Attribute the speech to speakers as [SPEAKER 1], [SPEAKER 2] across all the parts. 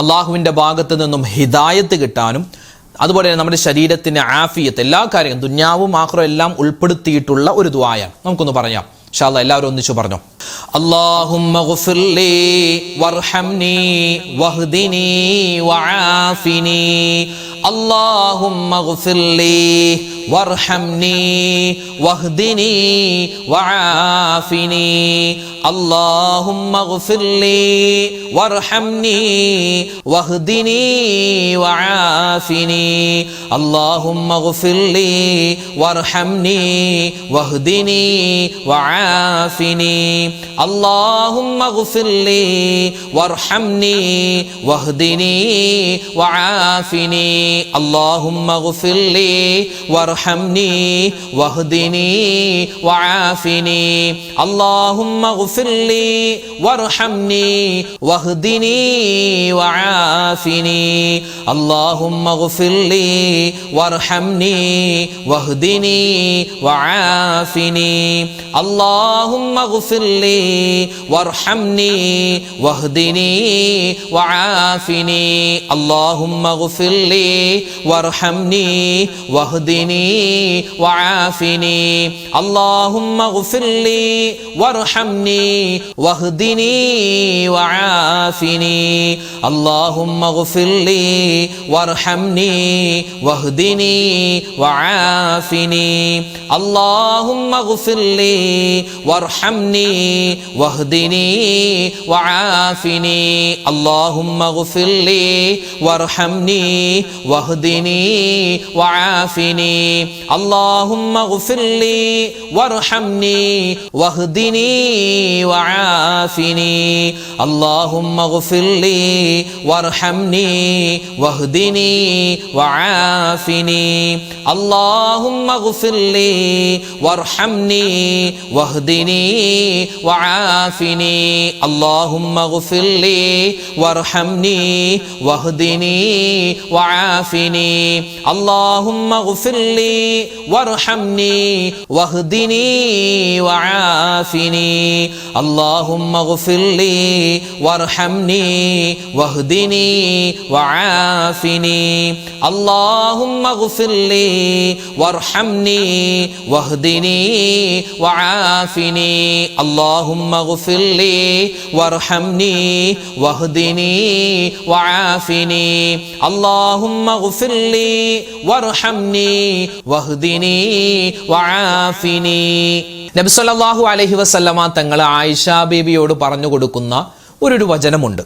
[SPEAKER 1] അള്ളാഹുവിൻ്റെ ഭാഗത്ത് നിന്നും ഹിദായത്ത് കിട്ടാനും അതുപോലെ തന്നെ നമ്മുടെ ശരീരത്തിന് ആഫിയത്ത് എല്ലാ കാര്യങ്ങളും ദുനിയാവും ആഖിറവും എല്ലാം ഉൾപ്പെടുത്തിയിട്ടുള്ള ഒരു ദുആയാണ്. നമുക്കൊന്ന് പറയാം ഇൻഷാ അല്ലാഹ്. എല്ലാവരും ഒന്നിച്ചു പറഞ്ഞോ. അല്ലാഹുമ്മ ഗുഫിർലി വർഹംനി വഹ്ദിനി വആഫിനി. അല്ലാഹുമ്മ ഗുഫിർലി വർഹംനി വഹ്ദിനി വആഫിനി. അല്ലാഹുമ്മ ഗുഫിർലി വർഹംനി വഹ്ദിനി വആഫിനി. അല്ലാഹുമ്മ ഗുഫിർലി വർഹംനി വഹ്ദിനി വആഫിനി. അല്ലാഹുമ്മ ഗുഫിർലി വർഹംനി വഹ്ദിനി വആഫിനി. അല്ലാഹുമ്മ ഗുഫിർലി വർഹംനി വഹ്ദിനി വആഫിനി. അല്ലാഹുമ്മ ഗുഫിർലി വർഹംനി വഹ്ദിനി വആഫിനി. അല്ലാഹുമ്മ ഗുഫിർലി വർഹംനി വഹ്ദിനി വആഫിനി. അല്ലാഹുമ്മ ഗുഫിർലി വർഹംനി വഹ്ദിനി വആഫിനി. അല്ലാഹുമ്മ ഗുഫിർലി വർഹംനി വഹ്ദിനി വആഫിനി. അല്ലാഹുമ്മ ഗുഫിർലി വർഹംനി വഹ്ദിനി വആഫിനി. അല്ലാഹുമ്മ ഗുഫിർലി വർഹംനി വഹ്ദിനി വആഫിനി. അല്ലാഹുമ്മ ഗുഫിർലി വർഹംനി വഹ്ദിനി വആഫിനി. അല്ലാഹുമ്മ ഗുഫിർലി വർഹംനി വഹ്ദിനി വആഫിനി. അല്ലാഹുമ്മ ഗുഫിർലി വർഹംനി വഹ്ദിനി വആഫിനി. അല്ലാഹുമ്മ ഗുഫിർലി വർഹംനി വഹ്ദിനി വആഫിനി. അല്ലാഹുമ്മ ഗുഫിർലി വർഹംനി വഹ്ദിനി വആഫിനി. അല്ലാഹുമ്മ ഗുഫിർലി വർഹംനി വഹ്ദിനി വആഫിനി. അല്ലാഹുമ്മ ഗുഫിർലി വർഹംനി വഹ്ദിനി വആഫിനി. അല്ലാഹുമ്മ ഗുഫിർലി വർഹംനി വഹ്ദിനി വആഫിനി. അല്ലാഹുമ്മ ഗുഫിർലി വർഹംനി വഹ്ദിനി വആഫിനി. അല്ലാഹുമ്മ ഗുഫിർലി വർഹംനി വഹ്ദിനി വആഫിനി. അല്ലാഹുമ്മ ഗുഫിർലി വർഹംനി വഹ്ദിനി വആഫിനി. നബി സല്ലല്ലാഹു അലൈഹി വസല്ലമ തങ്ങൾ ആയിഷ ബീബിയോട് പറഞ്ഞു കൊടുക്കുന്ന ഒരു വചനമുണ്ട്.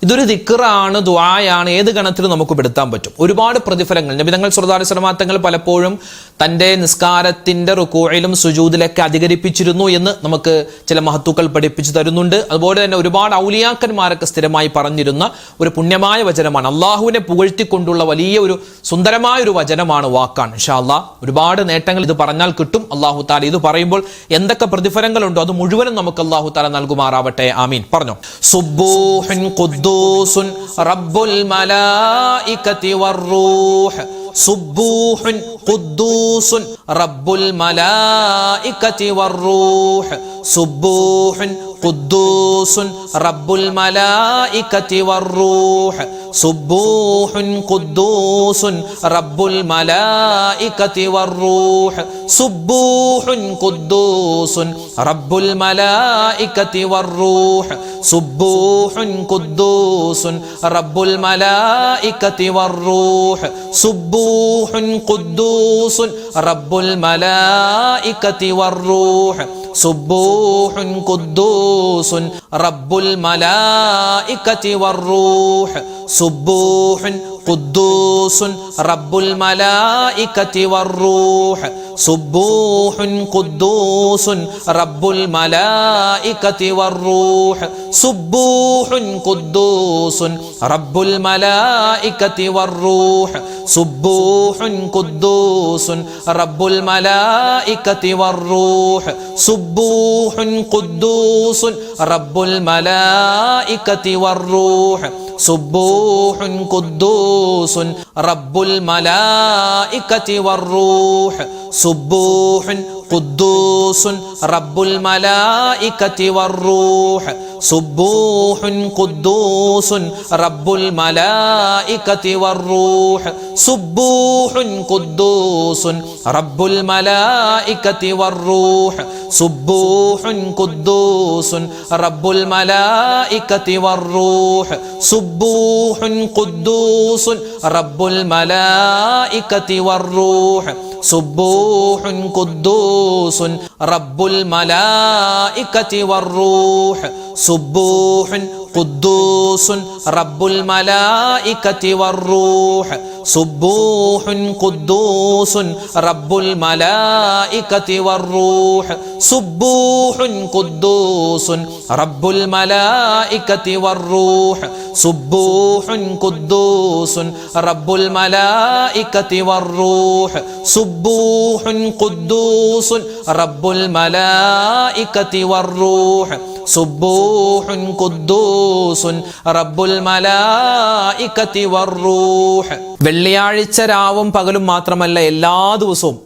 [SPEAKER 1] ഇതൊരു ദിക്റാണ്, ദുആയാണ്, ഏത് ഗണത്തിലും നമുക്ക് പെടുത്താൻ പറ്റും. ഒരുപാട് പ്രതിഫലങ്ങൾ നബി തങ്ങൾ സല്ലല്ലാഹു അലൈഹി വസല്ലമ തങ്ങൾ പലപ്പോഴും തൻ്റെ നിസ്കാരത്തിൻ്റെ റുകൂഇലും സുജൂദിലൊക്കെ അധികരിപ്പിച്ചിരുന്നു എന്ന് നമുക്ക് ചില മഹത്തുക്കൾ പഠിപ്പിച്ചു തരുന്നുണ്ട്. അതുപോലെ തന്നെ ഒരുപാട് ഔലിയാക്കന്മാരൊക്കെ സ്ഥിരമായി പറഞ്ഞിരുന്ന ഒരു പുണ്യമായ വചനമാണ്. അള്ളാഹുവിനെ പുകഴ്ത്തിക്കൊണ്ടുള്ള വലിയ ഒരു സുന്ദരമായ ഒരു വചനമാണ്, വാക്കാണ്. ഇൻഷാ അല്ലാഹ് ഒരുപാട് നേട്ടങ്ങൾ ഇത് പറഞ്ഞാൽ കിട്ടും. അല്ലാഹു തആല ഇത് പറയുമ്പോൾ എന്തൊക്കെ പ്രതിഫലങ്ങളുണ്ടോ അത് മുഴുവനും നമുക്ക് അല്ലാഹു തആല നൽകുമാറാവട്ടെ. ആമീൻ. പറഞ്ഞു. സുബ്ബൂഹുൻ ഖുദ്ദൂസുൻ റബ്ബുൽ മലായികതി വറൂഹ്. സുബ്ബൂഹുൻ ഖുദ്ദൂസുൻ റബ്ബുൽ മലായികതി വറൂഹ്. സുബ്ബൂഹുൻ ഖുദ്ദൂസുൻ റബ്ബുൽ മലായികതി വറൂഹ്. സുബ്ബൂഹുൻ ഖുദ്ദൂസുൻ റബ്ബുൽ മലായികതി വറൂഹ്. സുബ്ബൂഹുൻ ഖുദ്ദൂസുൻ റബ്ബുൽ മലായികതി വറൂഹ്. സുബ്ബൂഹുൻ ഖുദ്ദൂസുൻ റബ്ബുൽ മലായികതി വറൂഹ്. സുബ്ബൂഹുൻ ഖുദ്ദൂസുൻ റബ്ബുൽ മലായികതി വറൂഹ്. സുബ്ബൂഹുൻ ഖുദ്ദൂസുൻ റബ്ബുൽ മലായികതി വറൂഹ്. സുബ്ബൂഹുൻ ഖുദ്ദൂസുൻ റബ്ബുൽ മലായികതി വറൂഹ്. സുബ്ബൂഹുൻ ഖുദ്ദൂസുൻ റബ്ബുൽ മലായികതി വറൂഹ്. സുബ്ബൂഹുൻ ഖുദ്ദൂസുൻ റബ്ബുൽ മലായികതി വറൂഹ്. സുബ്ബൂഹുൻ ഖുദ്ദൂസുൻ റബ്ബുൽ മലായികതി വറൂഹ്. സുബ്ബൂഹുൻ ഖുദ്ദൂസുൻ റബ്ബുൽ മലായികതി വറൂഹ്. സുബ്ബൂഹുൻ ഖുദ്ദൂസുൻ റബ്ബുൽ മലായികതി വറൂഹ്. സുബ്ബൂഹുൻ ഖുദ്ദൂസുൻ റബ്ബുൽ മലായികതി വറൂഹ് സുബ്ബൂഹുൻ ഖുദ്ദൂസുൻ റബ്ബുൽ മലായികതി വറൂഹ് സുബ്ബൂഹുൻ ഖുദ്ദൂസുൻ റബ്ബുൽ മലായികതി വറൂഹ് സുബ്ബൂഹുൻ ഖുദ്ദൂസുൻ റബ്ബുൽ മലായികതി വറൂഹ് സുബ്ബൂഹുൻ ഖുദ്ദൂസുൻ റബ്ബുൽ മലായികതി വറൂഹ് സുബ്ബൂഹുൻ ഖുദ്ദൂസുൻ റബ്ബുൽ മലായികതി വറൂഹ് സുബ്ബൂഹുൻ ഖുദ്ദൂസുൻ റബ്ബുൽ മലായികതി വറൂഹ് സുബ്ബൂഹുൻ ഖുദ്ദൂസുൻ റബ്ബുൽ മലായികതി വറൂഹ് സുബ്ബൂഹുൻ ഖുദ്ദൂസുൻ റബ്ബുൽ മലായികതി വറൂഹ് സുബ്ബൂഹുൻ ഖുദ്ദൂസുൻ റബ്ബുൽ മലായികതി വറൂഹ് സുബ്ബൂഹുൻ ഖുദ്ദൂസുൻ റബ്ബുൽ മലായികതി വറൂഹ് സുബ്ബൂഹുൻ ഖുദ്ദൂസുൻ റബ്ബുൽ മലായികതി വറൂഹ്. വെള്ളിയാഴ്ച രാവും പകലും മാത്രമല്ല, എല്ലാ ദിവസവും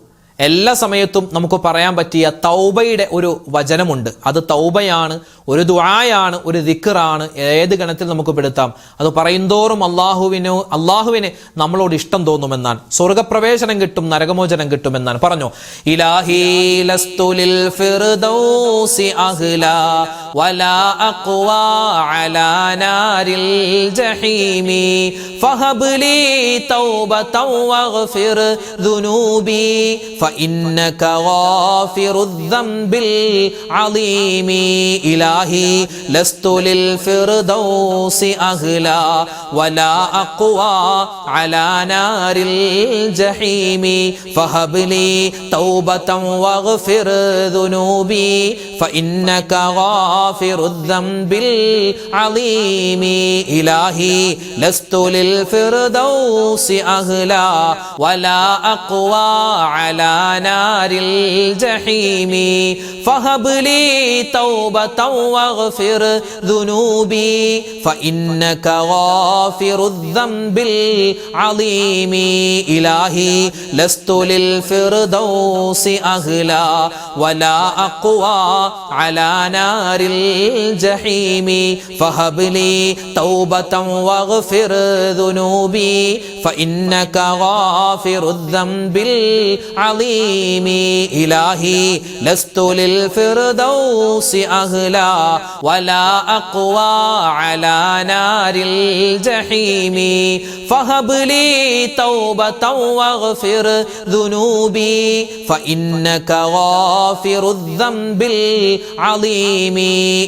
[SPEAKER 1] എല്ലാ സമയത്തും നമുക്ക് പറയാൻ പറ്റിയ തൗബയുടെ ഒരു വചനമുണ്ട്. അത് തൗബയാണ്, ഒരു ദുആയാണ്, ഒരു ദിക്റാണ്. ഏത് ഗണത്തിൽ നമുക്ക് പെടുത്താം. അത് പറയുന്തോറും അള്ളാഹുവിന് നമ്മളോട് ഇഷ്ടം തോന്നുമെന്നാണ്. സ്വർഗപ്രവേശനം കിട്ടും, നരകമോചനം കിട്ടുമെന്നാണ്. പറഞ്ഞു, ഇലാഹി ലസ്തു ലിൽ ഫിർദൗസി അഹ്ലാ വലാ അഖ്വാ അലാ നാരിൽ ജഹീമി ഫഹബ്ലി തൗബതൻ വഗ്ഫിർ ദുനൂബി فإنك غافر الذنب العظيم إلهي لست للفردوس أهلا ولا أقوى على نار الجحيم فهب لي توبة واغفر ذنوبي فإنك غافر الذنب العظيم إلهي لست للفردوس أهلا ولا أقوى على نار الجحيم فهب لي توبة واغفر ذنوبي فإنك غافر الذنب العظيم إلهي لست للفردوس أهلا ولا أقوى على نار الجحيم فهب لي توبة واغفر ذنوبي فإنك غافر الذنب العظيم إلهي لست للفردوس أهلا ولا أقوى على نار الجحيم فهب لي توبة واغفر ذنوبي فإنك غافر الذنب العظيم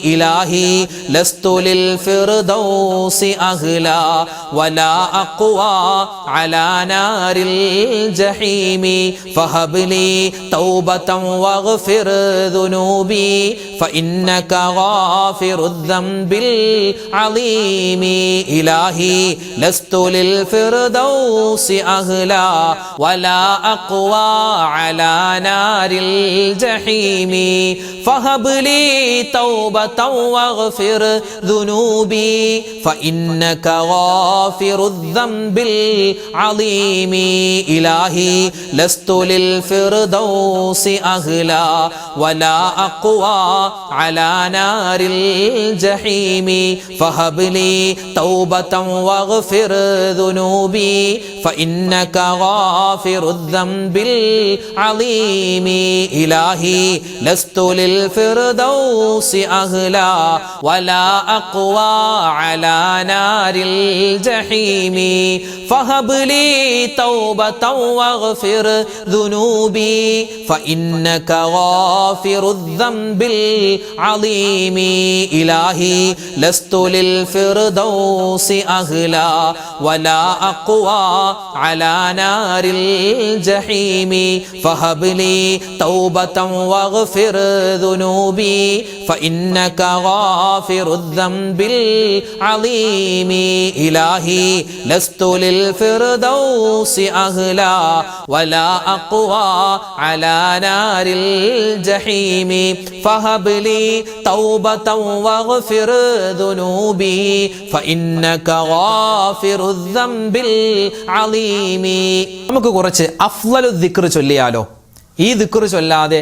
[SPEAKER 1] إلهي لست للفردوس أهلا ولا أقوى على نار الجحيم فهب لي توبة واغفر ذنوبي فإنك غافر الذنب العظيم إلهي لست للفردوس أهلا ولا أقوى على نار الجحيم فهب لي توبة واغفر ذنوبي فإنك غافر الذنب العظيم إلهي لست للفردوس أهلا ولا أقوى على نار الجحيم فهب لي توبة واغفر ذنوبي فإنك غافر الذنب العظيم إلهي لست للفردوس أهلا ولا أقوى على نار الجحيم فهب لي توبة واغفر ذنوبي فإنك غافر الذنب العظيم إلهي لست للفردوس أهلا ولا أقوى على نار الجحيم فهب لي توبة واغفر ذنوبي فإنك غافر الذنب العظيم إلهي لست للفردوس أهلا ولا أقوى على نار الجحيم فهب لي توبة واغفر ذنوبي فإنك غافر الذنب العظيم. നമുക്ക് കുറച്ച് അഫ്ളലു ദിക്ർ ചൊല്ലിയാലോ? ഈ ദിക്ർ ചൊല്ലാതെ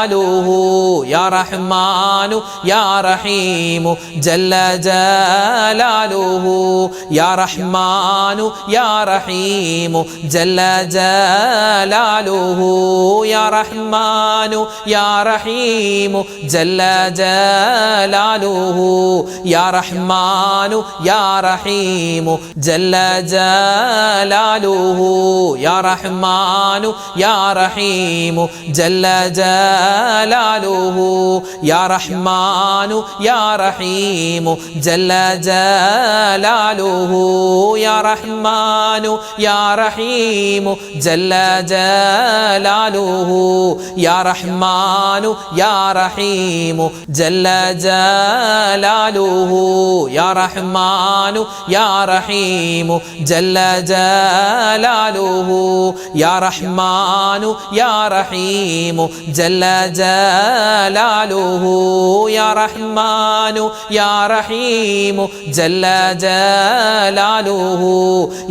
[SPEAKER 1] ജലാലുഹു യാ റഹ്മാനു യാ റഹീമു ജല്ല ജലാലുഹു യാ റഹ്മാനു യാ റഹീമു ജല്ല ജലാലുഹു യാ റഹ്മാനു യാ റഹീമു ജല്ല ജലാലുഹു യാ റഹ്മാനു യാ റഹീമു ജല്ല ജലാലുഹു യാ റഹ്മാനു യാ റഹീമു ജല്ല ജലാലുഹു യാ റഹ്മാനു യാ റഹീമു ജല്ല ജലാലുഹു യാ റഹ്മാനു യാ റഹീമു ജല്ല ജലാലുഹു യാ റഹ്മാനു യാ റഹീമു ജല്ല ജലാലുഹു യാ റഹ്മാനു യാ റഹീമു ജല്ല ജലാലുഹു യാ റഹ്മാനു യാ റഹീമു ജല്ല ജലാലുഹു യാ റഹ്മാനു യാ റഹീമു ജല്ല ജലാലുഹു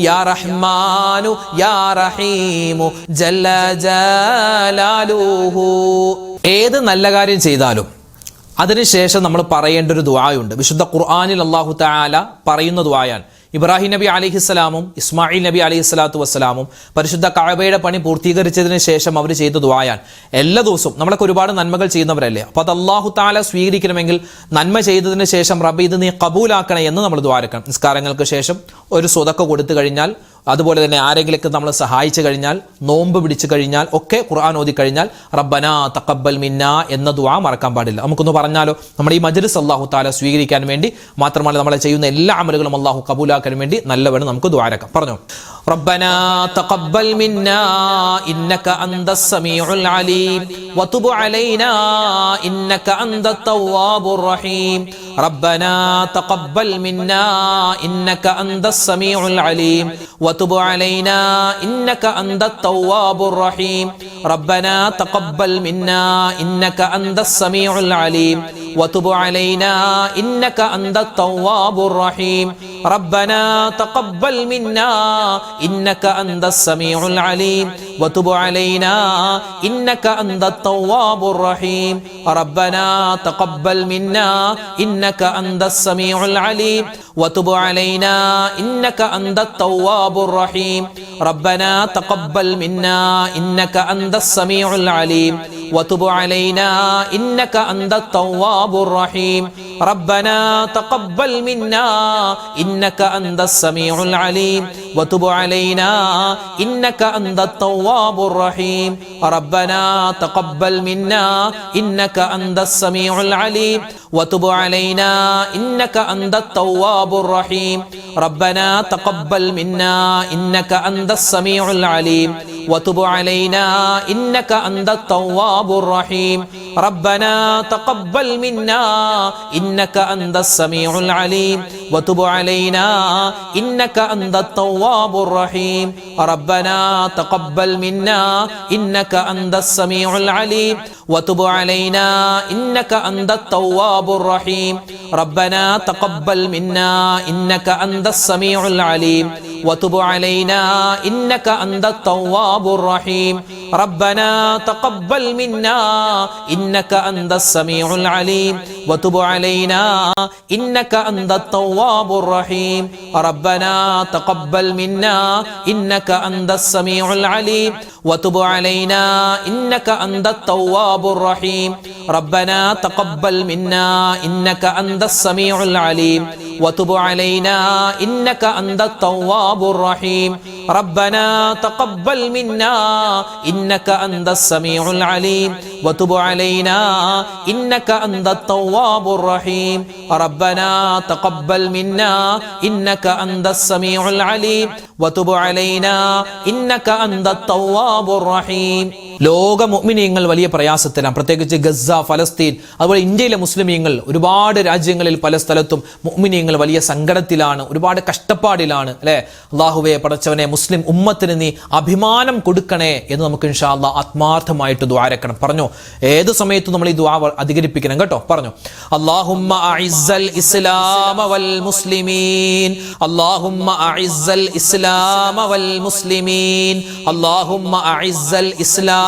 [SPEAKER 1] യാ റഹ്മാനു യാ റഹീമു ജല്ല ജലാലുഹു. ഏത് നല്ല കാര്യം ചെയ്താലും അതിനുശേഷം നമ്മൾ പറയേണ്ട ഒരു ദുആയുണ്ട്. വിശുദ്ധ ഖുർആനിൽ അല്ലാഹു തആല പറയുന്ന ദുആയാണ്. ഇബ്രാഹിം നബി അലൈഹിസ്സലാമും ഇസ്മായിൽ നബി അലൈഹിസ്സലാത്തു വസ്സലാമും പരിശുദ്ധ കഅബയുടെ പണി പൂർത്തീകരിച്ചതിന് ശേഷം അവർ ചെയ്ത ദുആയാണ്. എല്ലാ ദിവസവും നമ്മളൊക്കെ ഒരുപാട് നന്മകൾ ചെയ്യുന്നവരല്ലേ, അപ്പോൾ അത് അല്ലാഹു തആല സ്വീകരിക്കണമെങ്കിൽ നന്മ ചെയ്തതിന് ശേഷം റബ്ബ് ഇത് നീ ഖബൂലാക്കണേ എന്ന് നമ്മൾ ദുആ എടുക്കണം. നിസ്കാരങ്ങൾക്ക് ശേഷം ഒരു സ്വതക്ക കൊടുത്തു കഴിഞ്ഞാൽ, അതുപോലെ തന്നെ ആരെങ്കിലൊക്കെ നമ്മൾ സഹായിച്ചു കഴിഞ്ഞാൽ, നോമ്പ് പിടിച്ചു കഴിഞ്ഞാൽ ഒക്കെ, ഖുർആൻ ഓതി കഴിഞ്ഞാൽ റബ്ബനാ തഖബ്ബൽ മിന്നാ എന്ന ദുആ മറക്കാൻ പാടില്ല. നമുക്കൊന്ന് പറഞ്ഞാലോ, നമ്മുടെ ഈ മജ്ലിസ് അല്ലാഹു തആല സ്വീകരിക്കാൻ വേണ്ടി മാത്രമല്ല നമ്മൾ ചെയ്യുന്ന എല്ലാ അമലുകളും അല്ലാഹു കബൂലാക്കാൻ വേണ്ടി നല്ലവണ്ണം നമുക്ക് ദുആ എടുക്കാം. പറഞ്ഞു, റബ്ബനാ തഖബ്ബൽ മിന്നാ ഇന്നക അന്തസ് സമീഉൽ അലീം വതുബ് അലൈനാ ഇന്നക അന്തത് തവ്വാബുർ റഹീം. റബ്ബനാ തഖബ്ബൽ മിന്നാ ഇന്നക അന്തസ് സമീഉൽ അലീം وتب علينا إنك أنت التواب الرحيم. ربنا تقبل منا إنك أنت السميع العليم وتب علينا إنك أنت التواب الرحيم. ربنا تقبل منا إنك أنت السميع العليم وتب علينا إنك أنت التواب الرحيم. ربنا تقبل منا إنك أنت السميع العليم وتب علينا إنك أنت التواب الرحيم. ربنا تقبل منا إنك أنت السميع العليم وتب علينا إنك أنت التواب الرحيم. ربنا تقبل منا إنك أنت السميع العليم وتب علينا إنك أنت التواب الرحيم. ربنا تقبل منا إنك أنت السميع العليم وتب علينا إنك أنت التواب الرحيم. ربنا تقبل منا إنك أنت السميع العليم وتب علينا إنك أنت التواب الرحيم. ربنا تقبل منا إنك أنت السميع العليم وتب علينا إنك أنت التواب الرحيم. ربنا تقبل منا إنك أنت السميع العليم وتب علينا إنك أنت التواب الرحيم. ربنا تقبل منا إنك أنت السميع العليم وتب علينا إنك أنت التواب الرحيم. ربنا تقبل منا إنك أنت السميع العليم وتب علينا إنك أنت التواب الرحيم. ربنا تقبل منا إنك أنت السميع العليم وتب علينا إنك أنت التواب الرحيم. ربنا تقبل منا إنك أنت السميع العليم وتب علينا إنك أنت التواب الرحيم. ربنا تقبل منا إنك أنت السميع العليم وتب علينا إنك أنت التواب الرحيم. ربنا تقبل منا إنك أنت السميع العليم وتب علينا إنك أنت التواب الرحيم. ലോക മുഅ്മിനീങ്ങൾ വലിയ പ്രയാസത്തിലാണ്, പ്രത്യേകിച്ച് ഗസ, ഫലസ്തീൻ, അതുപോലെ ഇന്ത്യയിലെ മുസ്ലിമീങ്ങൾ ഒരുപാട് രാജ്യങ്ങളിൽ പല സ്ഥലത്തും മുഅ്മിനീങ്ങൾ വലിയ സങ്കടത്തിലാണ്, ഒരുപാട് കഷ്ടപ്പാടിലാണ് അല്ലേ. അല്ലാഹുവേ പടച്ചവനെ, മുസ്ലിം ഉമ്മത്തിന് നീ അഭിമാനം കൊടുക്കണേ എന്ന് നമുക്ക് ഇൻഷാ അല്ലാഹ് ആത്മാർത്ഥമായിട്ട് ദുആ ചെയ്യണം. പറഞ്ഞു, ഏത് സമയത്തും നമ്മൾ ഈ ദുആ അധികരിപ്പിക്കണം കേട്ടോ. പറഞ്ഞു, അല്ലാഹുമ്മ അഇസ്സൽ ഇസ്ലാമ വൽ മുസ്ലിമീൻ, അല്ലാഹുമ്മ അഇസ്സൽ ഇസ്ലാമ വൽ മുസ്ലിമീൻ, അല്ലാഹുമ്മ അഇസ്സൽ ഇസ്ലാമ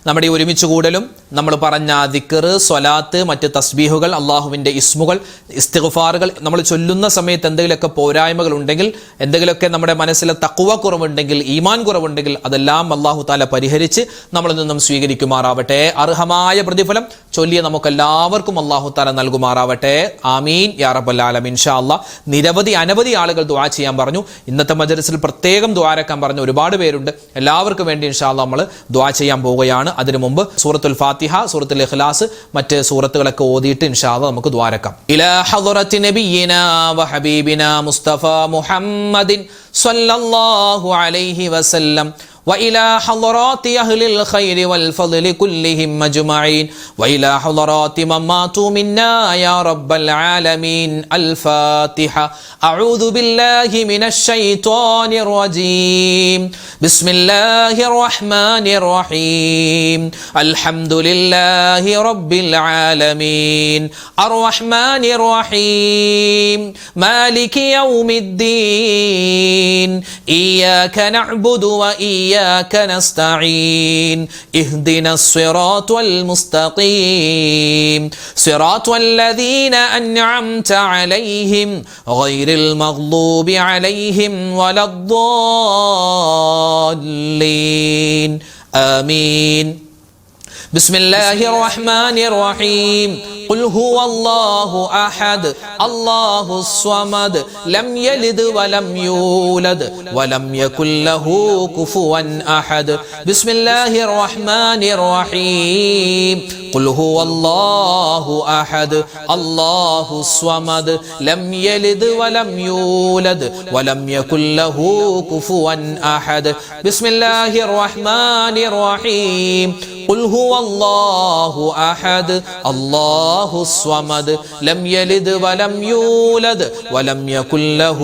[SPEAKER 1] നമ്മുടെ ഈ ഒരുമിച്ച് കൂടലും നമ്മൾ പറഞ്ഞ ദിക്ർ, സ്വലാത്ത്, മറ്റ് തസ്ബീഹുകൾ, അള്ളാഹുവിൻ്റെ ഇസ്മുകൾ, ഇസ്തിഗ്ഫാറുകൾ നമ്മൾ ചൊല്ലുന്ന സമയത്ത് എന്തെങ്കിലുമൊക്കെ പോരായ്മകൾ ഉണ്ടെങ്കിൽ, എന്തെങ്കിലുമൊക്കെ നമ്മുടെ മനസ്സിലെ തഖ്വ കുറവുണ്ടെങ്കിൽ, ഈമാൻ കുറവുണ്ടെങ്കിൽ അതെല്ലാം അള്ളാഹു താല പരിഹരിച്ച് നമ്മളിൽ നിന്നും സ്വീകരിക്കുമാറാവട്ടെ. അർഹമായ പ്രതിഫലം ചൊല്ലിയ നമുക്കെല്ലാവർക്കും അള്ളാഹു താല നൽകുമാറാവട്ടെ. ആമീൻ യാ റബ്ബൽ ആലമീൻ. ഇൻഷാ അല്ലാഹ് അനവധി ആളുകൾ ദുആ ചെയ്യാൻ പറഞ്ഞു. ഇന്നത്തെ മജ്‌ലിസിൽ പ്രത്യേകം ദുആരക്കാൻ പറഞ്ഞു ഒരുപാട് പേരുണ്ട്. എല്ലാവർക്കും വേണ്ടി ഇൻഷാ അല്ലാഹ് നമ്മൾ ദുആ ചെയ്യാൻ പോവുകയാണ്. അതിനു മുമ്പ് സൂറത്തുൽ ഫാത്തിഹ, സൂറത്തുൽ ഇഖ്ലാസ്, മറ്റ് സൂറത്തുകളൊക്കെ ഓതിയിട്ട് ഇൻഷാ അല്ലാഹ് നമുക്ക് ദുആരക്കാം. ഇലാ ഹളറത്തി നബിയിനാ വ ഹബീബിനാ മുസ്തഫ മുഹമ്മദിൻ സ്വല്ലല്ലാഹു അലൈഹി വസല്ലം وإلى حضرات أهل الخير والفضل كلهم أجمعين وإلى حضرات من ماتوا منا يا رب العالمين. الفاتحة. أعوذ بالله من الشيطان الرجيم. بسم الله الرحمن الرحيم. الحمد لله رب العالمين الرحمن الرحيم مالك يوم الدين إياك نعبد وإياك نستعين اهدنا الصراط المستقيم صراط الذين أنعمت عليهم غير المغضوب عليهم ولا الضالين آمين. بسم الله الرحمن الرحيم. قل هو الله أحد الله الصمد لم يلد ولم يولد ولم يكن له كفوا أحد. بسم الله الرحمن الرحيم. قل هو الله أحد الله الصمد لم يلد ولم يولد ولم يكن له كفوا أحد. بسم الله الرحمن الرحيم. قل هو الله أحد الله الصمد لم يلد ولم يولد ولم يكن له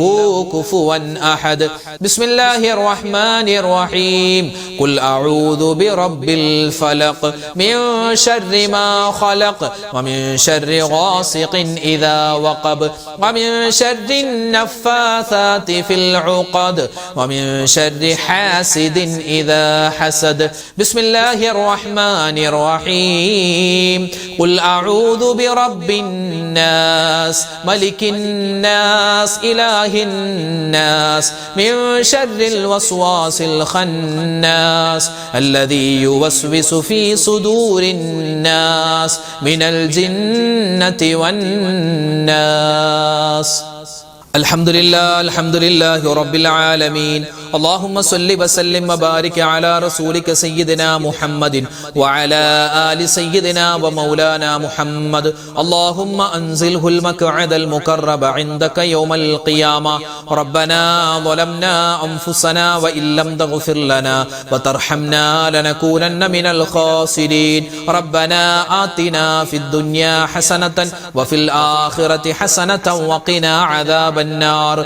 [SPEAKER 1] كفوا أحد. بسم الله الرحمن الرحيم. قل أعوذ برب الفلق من شر ما خلق ومن شر غاسق إذا وقب ومن شر النفاثات في العقد ومن شر حاسد إذا حسد. بسم الله الرحمن الرحيم. قل أعوذ برب الناس ملك الناس إله الناس من شر الوسواس الخناس الذي يوسوس في صدور الناس من الجنة والناس. الحمد لله رب العالمين. اللهم صل وسلم وبارك على رسولك سيدنا محمد وعلى آل سيدنا ومولانا محمد. اللهم أنزله المقعد المقرب عندك يوم القيامة. ربنا ظلمنا أنفسنا وإن لم تغفر لنا وترحمنا لنكونن من الخاسرين. ربنا آتنا في الدنيا حسنة وفي الآخرة حسنة وقنا عذاب النار.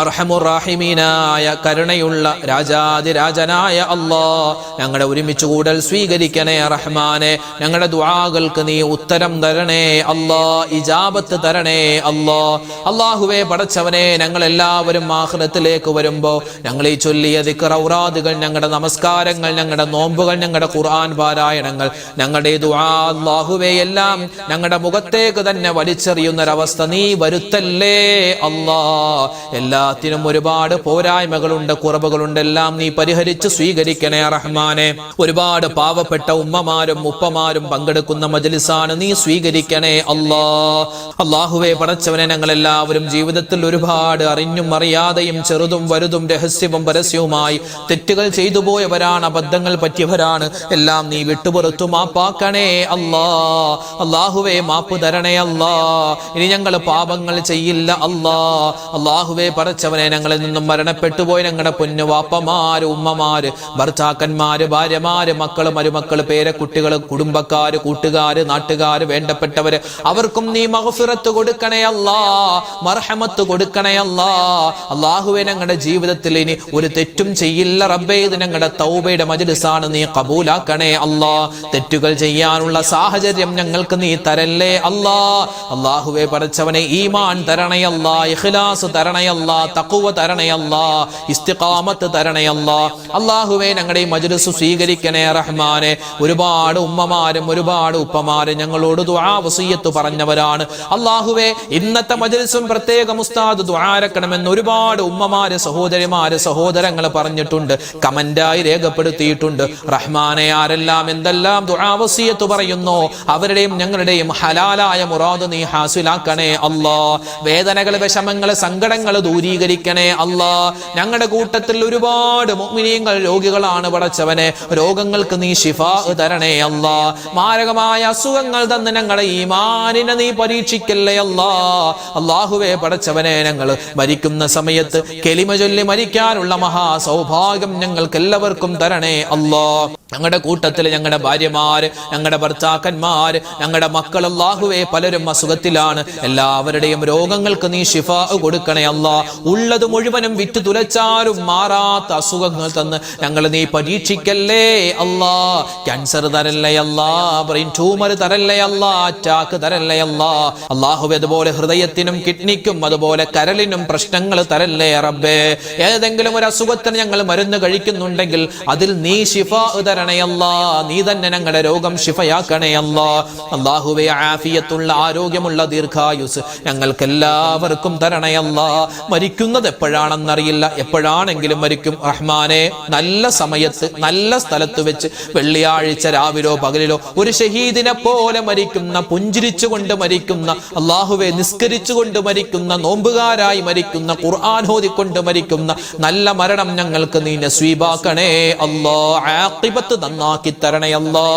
[SPEAKER 1] അർഹമുറാഹിമീനായ കരുണയുള്ള രാജാതിരാജനായ അല്ലാഹ്, ഞങ്ങളുടെ ഒരുമിച്ച് കൂടൽ സ്വീകരിക്കണേ റഹ്മാനെ. ഞങ്ങളുടെ ദുആകൾക്ക് നീ ഉത്തരം തരണേ അല്ലാഹ്, ഇജാബത്ത് തരണേ അല്ലാഹ്. അല്ലാഹുവേ പടച്ചവനെ, ഞങ്ങളെല്ലാവരും ആഖിറത്തിലേക്ക് വരുമ്പോൾ ഞങ്ങൾ ഈ ചൊല്ലിയ ദിക്ർ, ഔറാദുകൾ, ഞങ്ങളുടെ നമസ്കാരങ്ങൾ, ഞങ്ങളുടെ നോമ്പുകൾ, ഞങ്ങളുടെ ഖുർആൻ പാരായണങ്ങൾ, ഞങ്ങളുടെ ദുആ അല്ലാഹുവേ എല്ലാം ഞങ്ങളുടെ മുഖത്തേക്ക് തന്നെ വലിച്ചെറിയുന്നൊരവസ്ഥ നീ വരുത്തല്ലേ അല്ലാഹ്. എല്ലാത്തിനും ഒരുപാട് പോരായ്മകളുണ്ട്, കുറവുകളുണ്ട്, എല്ലാം നീ പരിഹരിച്ച് സ്വീകരിക്കണേ റഹ്മാനെ. ഒരുപാട് പാവപ്പെട്ട ഉമ്മമാരും ഉപ്പമാരും പങ്കെടുക്കുന്ന മജ്ലിസാണ്, നീ സ്വീകരിക്കണേ അല്ലാഹ്. അല്ലാഹുവേ പടച്ചവനെ, ഞങ്ങളെല്ലാവരും ജീവിതത്തിൽ ഒരുപാട് അറിഞ്ഞും അറിയാതെയും ചെറുതും വലുതും രഹസ്യവും പരസ്യവുമായി തെറ്റുകൾ ചെയ്തു പോയവരാണ്, അബദ്ധങ്ങൾ പറ്റിയവരാണ്. എല്ലാം നീ വിട്ടുപുറത്തു മാപ്പാക്കണേ അല്ലാഹ്. അല്ലാഹുവേ മാപ്പ് തരണേ അല്ലാഹ്. ഇനി ഞങ്ങൾ പാപങ്ങൾ ചെയ്യില്ല അല്ലാഹ്. അല്ലാഹുവേ പടച്ചവനെ, ഞങ്ങളിൽ നിന്നും മരണപ്പെട്ടു പോയി ഞങ്ങളുടെ പൊന്നു വാപ്പമാര്, ഉമ്മമാര്, ഭർത്താക്കന്മാര്, ഭാര്യമാര്, മക്കള്, മരുമക്കള്, പേരക്കുട്ടികള്, കുടുംബക്കാര്, കൂട്ടുകാര്, നാട്ടുകാര്, വേണ്ടപ്പെട്ടവര്, അവർക്കും നീ മഗ്ഫിറത്ത് കൊടുക്കണേ അല്ലാഹ്, മർഹമത്ത് കൊടുക്കണേ അല്ലാഹ്. അല്ലാഹുവേ, ഞങ്ങളുടെ ജീവിതത്തിൽ ഇനി ഒരു തെറ്റും ചെയ്യില്ല റബ്ബേ. ഇത് ഞങ്ങളുടെ തൗബയുടെ മജ്ലിസാണ്, നീ ഖബൂലാക്കണേ അല്ലാഹ്. തെറ്റുകൾ ചെയ്യാനുള്ള സാഹചര്യം ഞങ്ങൾക്ക് നീ തരല്ലേ അല്ലാഹ്. അല്ലാഹുവേ പടച്ചവനെ, ഈമാൻ തരണേ അല്ലാഹ്, ഇഖ്ലാസ് തരണേ അല്ലാഹ്. അല്ലാ, തഖ്വ തരണേ അല്ലാ, ഇസ്തിഖാമത്ത് തരണേ അല്ലാ. അല്ലാഹുവേ ഞങ്ങളുടെ ഈ മജ്ലിസ് സ്വീകരിക്കണേ റഹ്മാനെ. ഒരുപാട് ഉമ്മമാരും ഒരുപാട് ഉപ്പമാരും ഞങ്ങളോട് ദുആ വസിയത്ത് പറഞ്ഞവരാണ്. അല്ലാഹുവേ ഇന്നത്തെ മജ്ലിസും പ്രത്യേകം ഉസ്താദ് ദുആരക്കണമെന്ന് ഒരുപാട് ഉമ്മമാര് സഹോദരിമാര് സഹോദരങ്ങൾ പറഞ്ഞിട്ടുണ്ട്, കമന്റായി രേഖപ്പെടുത്തിയിട്ടുണ്ട്. റഹ്മാനെ ആരെല്ലാം എന്തെല്ലാം ദുആ വസിയത്ത് പറയുന്നു അവരുടെയും ഞങ്ങളുടെയും ഹലാലായ മുറാദ് നീ ഹാസിലാക്കണേ അല്ലാ. വേദനകൾ, വിഷമങ്ങൾ, സങ്കടങ്ങൾ ദൂരീകരിക്കണേ അല്ലാ. ഞങ്ങളുടെ കൂട്ടത്തിൽ ഒരുപാട് മുഅ്മിനീങ്ങൾ രോഗികളാണ് പടച്ചവനെ. രോഗങ്ങൾക്ക് നീ ശിഫാ തരണേ അല്ലാ. മാരകമായ അസുഖങ്ങൾ തന്ന് ഞങ്ങളുടെ ഈമാനിനെ നീ പരീക്ഷിക്കല്ലേ അല്ലാ. അല്ലാഹുവേ പടച്ചവനെ, ഞങ്ങൾ മരിക്കുന്ന സമയത്ത് കലിമ ചൊല്ലി മരിക്കാനുള്ള മഹാ സൗഭാഗ്യം ഞങ്ങൾക്ക് എല്ലാവർക്കും തരണേ അല്ലാ. ഞങ്ങളുടെ കൂട്ടത്തിൽ ഞങ്ങളുടെ ഭാര്യമാര്, ഞങ്ങളുടെ ഭർത്താക്കന്മാര്, ഞങ്ങളുടെ മക്കൾ അല്ലാഹുവേ പലരും അസുഖത്തിലാണ്. എല്ലാവരുടെയും രോഗങ്ങൾക്ക് നീ ശിഫാ കൊടുക്കണേ അല്ലാ. ഉള്ളത് മുഴുവനും വിറ്റു തുലച്ചാലും മാറാത്ത അസുഖങ്ങൾ തന്ന് ഞങ്ങൾ നീ പരീക്ഷിക്കല്ലേ അല്ലാ. ക്യാൻസർ തരല്ലേ അല്ലാ, ബ്രെയിൻ ട്യൂമർ തരല്ലേ അല്ലാ, അറ്റാക്ക് തരല്ലേ അല്ലാ. അല്ലാഹുവേ അതുപോലെ ഹൃദയത്തിനും കിഡ്നിക്കും അതുപോലെ കരളിനും പ്രശ്നങ്ങൾ തരല്ലേ റബ്ബേ. ഏതെങ്കിലും ഒരു അസുഖത്തിന് ഞങ്ങൾ മരുന്ന് കഴിക്കുന്നുണ്ടെങ്കിൽ അതിൽ നീ ശിഫാ തരണേ അല്ലാ. നീ തന്നെ ഞങ്ങളുടെ രോഗം ശിഫയാക്കണേ അല്ലാ. അല്ലാഹുവേ ആഫിയത്തുള്ള ആരോഗ്യമുള്ള ദീർഘായുസ് ഞങ്ങൾക്ക് എല്ലാവർക്കും തരണേ അല്ലാ. മരിക്കുന്നത് എപ്പോഴാണെന്നറിയില്ല, എപ്പോഴാണെങ്കിലും മരിക്കും റഹ്മാനെ. നല്ല സമയത്ത് നല്ല സ്ഥലത്ത് വെച്ച് വെള്ളിയാഴ്ച രാവിലോ പകലിലോ ഒരു ഷഹീദിനെ പോലെ മരിക്കുന്ന, പുഞ്ചിരിച്ചുകൊണ്ട് മരിക്കുന്ന, അല്ലാഹുവേ നിസ്കരിച്ചുകൊണ്ട് മരിക്കുന്ന, നോമ്പുകാരായി മരിക്കുന്ന, ഖുർആൻ ഓതിക്കൊണ്ട് മരിക്കുന്ന നല്ല മരണം ഞങ്ങൾക്ക് നീ നസീബാക്കണേ അല്ലാ. ആഖിബത്ത് നന്നാക്കി തരണേ അല്ലാ.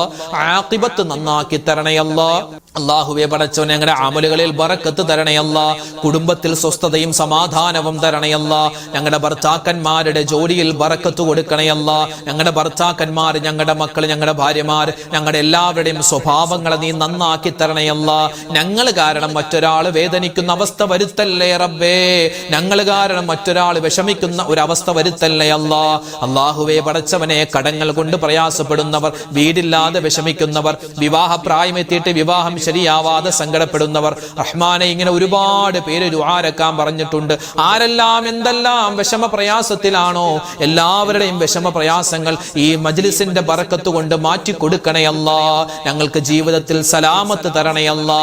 [SPEAKER 1] ആഖിബത്ത് നന്നാക്കി തരണേ അല്ലാ. അല്ലാഹുവേ പടച്ചവനെ ഞങ്ങളുടെ അമലുകളിൽ ബറക്കത്ത് തരണേ അല്ലാ. കുടുംബത്തിൽ സ്വസ്ഥതയും സമാധാനവും തരണേ അല്ലാ. ഞങ്ങളുടെ ഭർത്താക്കന്മാരുടെ ജോലിയിൽ ബറക്കത്ത് കൊടുക്കണേ അല്ലാ. ഞങ്ങളുടെ ഭർത്താക്കന്മാർ, ഞങ്ങളുടെ മക്കൾ, ഞങ്ങളുടെ ഭാര്യമാർ, ഞങ്ങളുടെ എല്ലാവരുടെയും സ്വഭാവങ്ങളെ നീ നന്നാക്കി തരണേ അല്ലാ. ഞങ്ങൾ കാരണം മറ്റൊരാൾ വേദനിക്കുന്ന അവസ്ഥ വരുത്തല്ലേ റബ്ബേ. ഞങ്ങൾ കാരണം മറ്റൊരാൾ വിഷമിക്കുന്ന ഒരവസ്ഥ വരുത്തല്ലേ അല്ലാ. അല്ലാഹുവേ പടച്ചവനെ, കടങ്ങൾ കൊണ്ട് പ്രയാസപ്പെടുന്നവർ, വീടില്ലാതെ വിഷമിക്കുന്നവർ, വിവാഹ പ്രായമെത്തിയിട്ട് വിവാഹം ശരിയാവാതെ സങ്കടപ്പെടുന്നവർ, റഹ്മാനെ ഇങ്ങനെ ഒരുപാട് പേര് ദുആരക്കാൻ പറഞ്ഞിട്ടുണ്ട്. ആരെല്ലാം എന്തെല്ലാം വിഷമ പ്രയാസത്തിലാണോ എല്ലാവരുടെയും വിഷമ പ്രയാസങ്ങൾ ഈ മജ്ലിസിന്റെ ബറക്കത്ത് കൊണ്ട് മാറ്റി കൊടുക്കണേ അല്ലാ. ഞങ്ങൾക്ക് ജീവിതത്തിൽ സലാമത്ത് തരണേ അല്ലാ,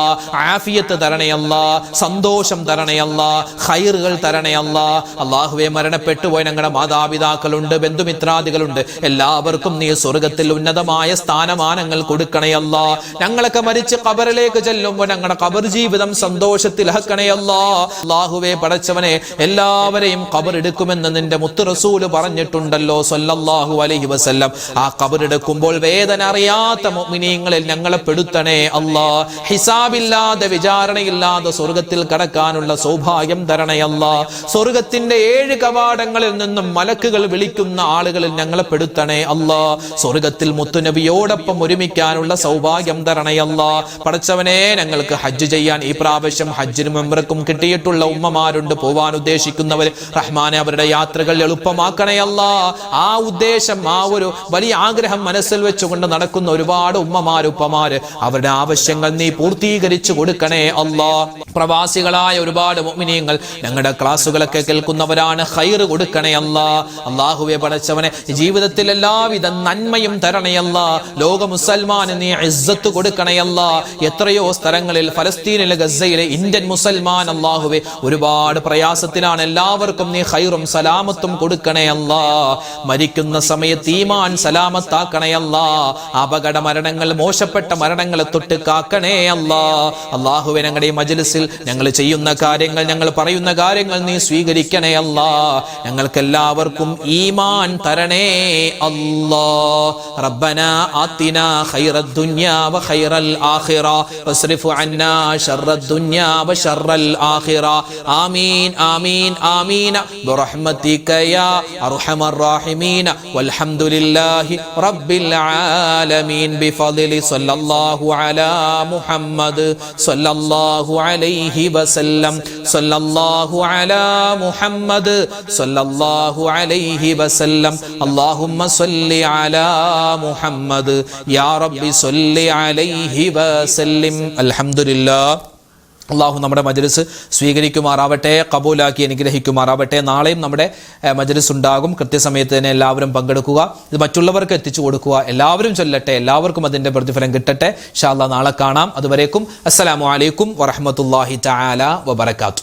[SPEAKER 1] ആഫിയത്ത് തരണേ അല്ലാ, സന്തോഷം തരണേ അല്ലാ, ഖൈറുകൾ തരണേ അല്ലാ. അല്ലാഹുവേ മരണപ്പെട്ടുപോയ ഞങ്ങളുടെ മാതാപിതാക്കളുണ്ട്, ബന്ധുമിത്രാദികളുണ്ട്, എല്ലാവർക്കും നീ സ്വർഗത്തിൽ ഉന്നതമായ സ്ഥാനമാനങ്ങൾ കൊടുക്കണേ അല്ലാ. ഞങ്ങളൊക്കെ മരിച്ച് ഖബറിലേക്ക് ചെല്ലുമ്പോൾ ഞങ്ങളുടെ ഖബർ ജീവിതം സന്തോഷത്തിലാക്കണേ അല്ലാ. അല്ലാഹുവേ പടച്ചവനെ, എല്ലാവരെയും ഖബർ എടുക്കുമെന്ന് നിന്റെ മുത്ത് റസൂൽ പറഞ്ഞിട്ടുണ്ടല്ലോ സ്വല്ലല്ലാഹു അലൈഹി വസല്ലം. ആ ഖബർ എടുക്കുമ്പോൾ വേദന അറിയാത്ത മുഅ്മിനീങ്ങളിൽ ഞങ്ങളെ പെടുത്തണേ അല്ലാ. ഹിസാബില്ലാതെ വിചാരണയില്ലാതെ സ്വർഗത്തിൽ കടക്കാനുള്ള സൗഭാഗ്യം തരണേ അല്ലാ. സ്വർഗത്തിന്റെ 7 കവാടങ്ങളിൽ നിന്നും മലക്കുകൾ വിളിക്കുന്ന ആളുകളിൽ ഞങ്ങളെ പെടുത്തണേ അല്ലാ. സ്വർഗത്തിൽ മുത്തുനബിയോടൊപ്പം ഒരുമിക്കാനുള്ള സൗഭാഗ്യം തരണേ അല്ലാ. പടച്ചവനെ, ഞങ്ങൾക്ക് ഹജ്ജ് ചെയ്യാൻ ഈ പ്രാവശ്യം ഹജ്ജിനും ഉംറക്കും കിട്ടിയിട്ടുള്ള ഉമ്മമാരുണ്ട്, പോവാൻ ഉദ്ദേശിക്കുന്നവർ, റഹ്മാനെ അവരുടെ യാത്രകൾ എളുപ്പമാക്കണേ അല്ലാ. ആ ഉദ്ദേശം, ആ ഒരു വലിയ ആഗ്രഹം മനസ്സിൽ വെച്ചുകൊണ്ട് നടക്കുന്ന ഒരുപാട് ഉമ്മമാര് ഉപ്പമാര്, അവരുടെ ആവശ്യങ്ങൾ നീ പൂർത്തീകരിച്ചു കൊടുക്കണേ അല്ലാ. പ്രവാസികളായ ഒരുപാട് മുഅ്മിനീങ്ങൾ ഞങ്ങളുടെ ക്ലാസ്സുകളൊക്കെ കേൾക്കുന്നവരാണ്, ഖൈർ കൊടുക്കണേ അല്ലാ. അല്ലാഹുവേ പടച്ചവനെ, ജീവിതത്തിൽ എല്ലാവിധ നന്മയും തരണേ അല്ലാ. ലോക മുസൽമാന് നീ ഇസ്സത്ത് കൊടുക്കണേ അല്ലാ. എത്രയോ സ്ഥലങ്ങളിൽ, ഫലസ്തീനിലെ, ഗസയിലെ ഇന്ത്യൻ മുസൽമാൻ അല്ലാഹുവേ ഒരുപാട് പ്രയാസത്തിലാണ്. എല്ലാവർക്കും നീ ഖൈറും സലാമത്തും കൊടുക്കണേ അല്ലാ. മരിക്കുന്ന സമയത്ത് ഈമാൻ സലാമത്താക്കണേ അല്ലാ. അപകട മരണങ്ങൾ, മോശപ്പെട്ട മരണങ്ങളെ തൊട്ട് കാക്കണേ അല്ലാ. അല്ലാഹുവേ ഞങ്ങളുടെ ഈ മജ്ലിസിൽ ഞങ്ങൾ ചെയ്യുന്ന കാര്യങ്ങൾ, ഞങ്ങൾ പറയുന്ന കാര്യങ്ങൾ നീ സ്വീകരിക്കണേ അല്ലാ. ഞങ്ങൾക്ക് എല്ലാവർക്കും ഈമാൻ തരണേ അല്ലാ. റബ്ബനാ ആതിനാ ഖൈറദ് ദുനിയാ വ ഖൈറൽ ആഖിറ വസ്രിഫ് അന്നാ ശർറദ് ദുനിയാ വ ശർറൽ ആഖിറ. ആമീൻ ആമീൻ ആമീൻ ബിറഹ്മതിക യാ അർഹമർ റഹീമീൻ. വൽഹംദുലില്ലാഹി റബ്ബിൽ ആലമീൻ ബിഫദ്ലി സ്വല്ലല്ലാഹു അലാ മുഹമ്മദ് സ്വല്ലല്ലാഹു അലൈഹി വസല്ലം. സ്വല്ലല്ലാഹു അലാ മുഹമ്മദ് സ്വല്ലല്ലാഹു അലൈഹി വസല്ലം. അല്ലാഹുമ്മ സ്വല്ലി അലാ മുഹമ്മദ് യാ റബ്ബി സ്വല്ലി അലൈഹി വസല്ലം. അൽഹംദുലില്ലാഹ്. അള്ളാഹു നമ്മുടെ മജ്ലിസ് സ്വീകരിക്കുമാറാവട്ടെ, കബൂലാക്കി അനുഗ്രഹിക്കുമാറാവട്ടെ. നാളെയും നമ്മുടെ മജ്ലിസ് ഉണ്ടാകും. കൃത്യസമയത്ത് തന്നെ എല്ലാവരും പങ്കെടുക്കുക, ഇത് മറ്റുള്ളവർക്ക് എത്തിച്ചു കൊടുക്കുക. എല്ലാവരും ചൊല്ലട്ടെ, എല്ലാവർക്കും അതിൻ്റെ പ്രതിഫലം കിട്ടട്ടെ. ഇൻഷാ അല്ലാഹ് നാളെ കാണാം. അതുവരേക്കും അസ്സലാമു അലൈക്കും വറഹ്മത്തുള്ളാഹി തആല വബറകാതുഹു.